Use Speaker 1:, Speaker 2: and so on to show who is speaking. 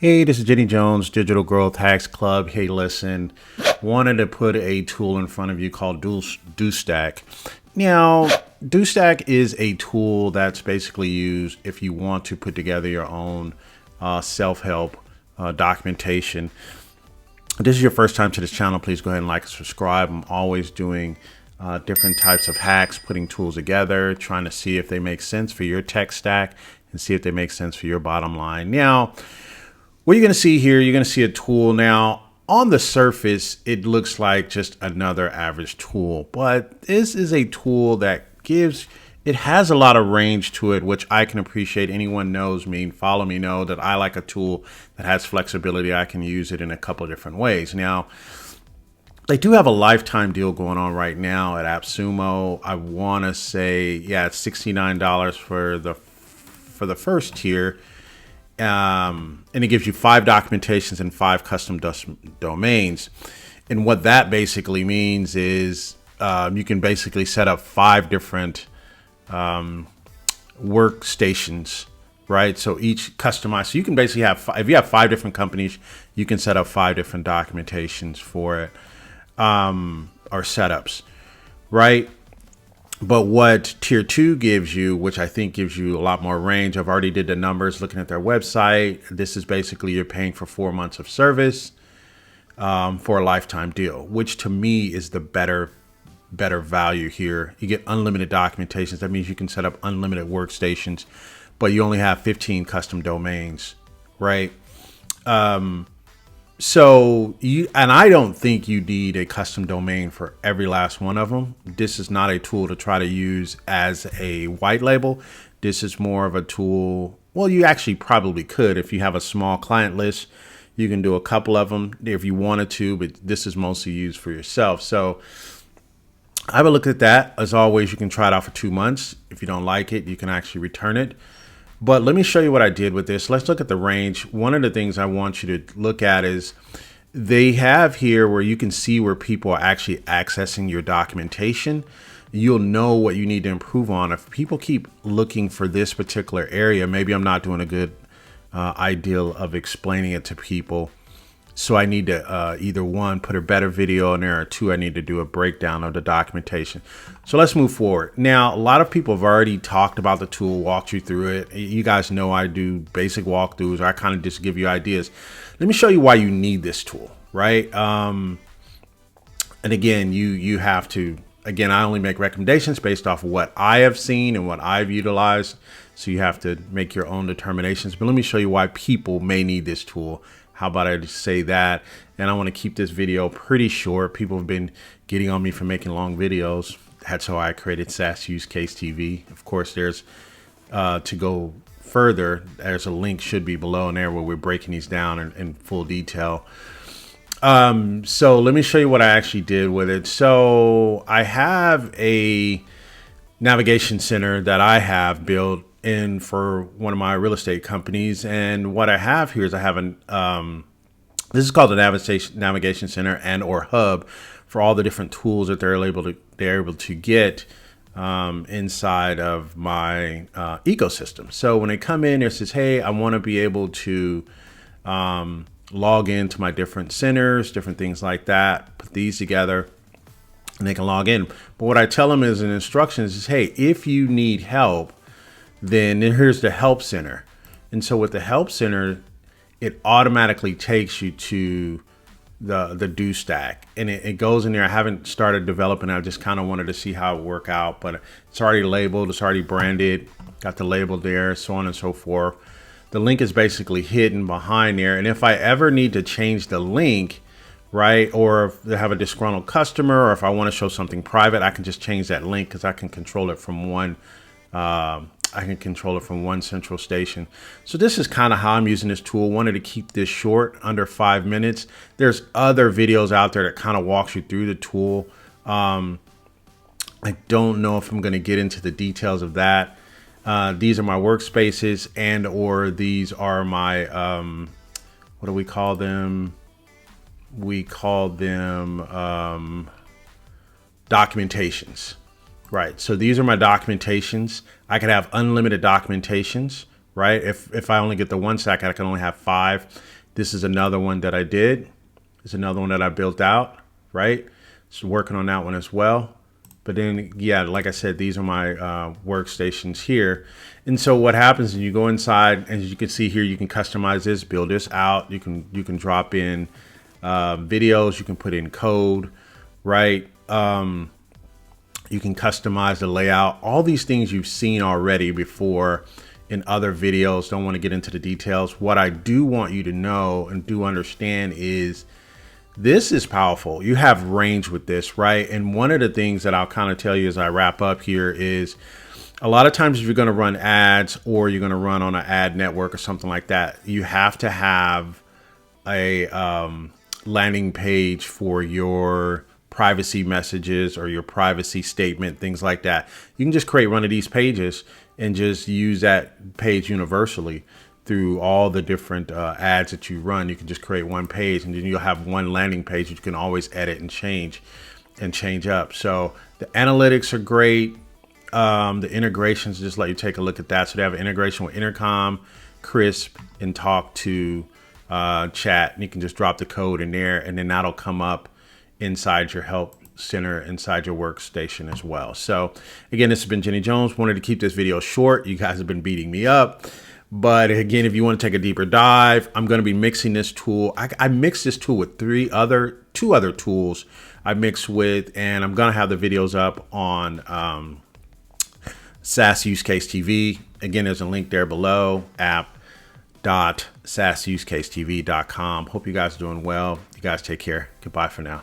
Speaker 1: Hey, this is Jenny Jones, Digital Growth Hacks Club. Hey, listen, wanted to put a tool in front of you called Dewstack. Now, Dewstack is a tool that's basically used if you want to put together your own self-help documentation. If this is your first time to this channel, please go ahead and like and subscribe. I'm always doing different types of hacks, putting tools together, trying to see if they make sense for your tech stack and see if they make sense for your bottom line. Now, what you're going to see here, you're going to see a tool. Now, on the surface, it looks like just another average tool, but this is a tool that it has a lot of range to it, which I can appreciate. Anyone knows me, follow me, know that I like a tool that has flexibility. I can use it in a couple of different ways. Now, they do have a lifetime deal going on right now at Appsumo. I want to say, yeah, it's $69 for the first tier. And it gives you 5 documentations and 5 custom domains. And what that basically means is you can basically set up 5 different workstations, right? So each customized. So you can basically have, if you have 5 different companies, you can set up 5 different documentations for it or setups, right? But what tier 2 gives you, which I think gives you a lot more range, I've already did the numbers looking at their website. This is basically you're paying for 4 months of service for a lifetime deal, which to me is the better value here. You get unlimited documentations. That means you can set up unlimited workstations, but you only have 15 custom domains, right? So I don't think you need a custom domain for every last one of them. This is not a tool to try to use as a white label. This is more of a tool. Well, you actually probably could. If you have a small client list, you can do a couple of them if you wanted to, but this is mostly used for yourself. So I would look at that. As always, you can try it out for 2 months. If you don't like it, you can actually return it. But let me show you what I did with this. Let's look at the range. One of the things I want you to look at is they have here where you can see where people are actually accessing your documentation. You'll know what you need to improve on. If people keep looking for this particular area, maybe I'm not doing a good ideal of explaining it to people. So I need to either 1, put a better video in there, or 2, I need to do a breakdown of the documentation. So let's move forward. Now, a lot of people have already talked about the tool, walked you through it. You guys know I do basic walkthroughs. I kind of just give you ideas. Let me show you why you need this tool, right? And again, you have to, again, I only make recommendations based off of what I have seen and what I've utilized. So you have to make your own determinations. But let me show you why people may need this tool. How about I just say that? And I want to keep this video pretty short. People have been getting on me for making long videos. That's how I created SaaS Use Case TV. Of course, there's to go further, there's a link should be below in there where we're breaking these down in full detail. So let me show you what I actually did with it. So I have a navigation center that I have built in for one of my real estate companies. And what I have here is I have this is called the navigation center and or hub for all the different tools that they're able to get inside of my ecosystem. So when they come in, it says, hey, I want to be able to log into my different centers, different things like that, put these together, and they can log in. But what I tell them is an instruction is, hey, if you need help, then here's the help center. And so with the help center, it automatically takes you to the Dewstack, and it goes in there. I haven't started developing. I just kind of wanted to see how it would work out, but it's already labeled, it's already branded, got the label there, so on and so forth. The link is basically hidden behind there. And if I ever need to change the link, right, or if they have a disgruntled customer, or if I want to show something private, I can just change that link because I can control it from one central station. So this is kind of how I'm using this tool. Wanted to keep this short, under 5 minutes. There's other videos out there that kind of walks you through the tool. I don't know if I'm going to get into the details of that. These are my workspaces, and or these are my what do we call them? We call them documentations. Right, so these are my documentations. I could have unlimited documentations, right? If I only get the one stack, I can only have 5. This is another one that I did. It's another one that I built out, right? So working on that one as well. But then, yeah, like I said, these are my workstations here. And so what happens is you go inside, and as you can see here, you can customize this, build this out. You can drop in videos. You can put in code, right? You can customize the layout. All these things you've seen already before in other videos. Don't want to get into the details. What I do want you to know and do understand is this is powerful. You have range with this, right? And one of the things that I'll kind of tell you as I wrap up here is a lot of times if you're going to run ads or you're going to run on an ad network or something like that, you have to have a landing page for your privacy messages or your privacy statement, things like that. You can just create one of these pages and just use that page universally through all the different ads that you run. You can just create one page, and then you'll have one landing page that you can always edit and change up. So the analytics are great. The integrations, just let you take a look at that. So they have an integration with Intercom, Crisp, and Talk to Chat. And you can just drop the code in there, and then that'll come up inside your help center, inside your workstation as well. So again, this has been Jenny Jones. Wanted to keep this video short. You guys have been beating me up. But again, if you want to take a deeper dive, I'm going to be mixing this tool. I mixed this tool with two other tools I mixed with, and I'm going to have the videos up on SaaS Use Case TV. Again, there's a link there below, app.saasusecasetv.com. Hope you guys are doing well. You guys take care. Goodbye for now.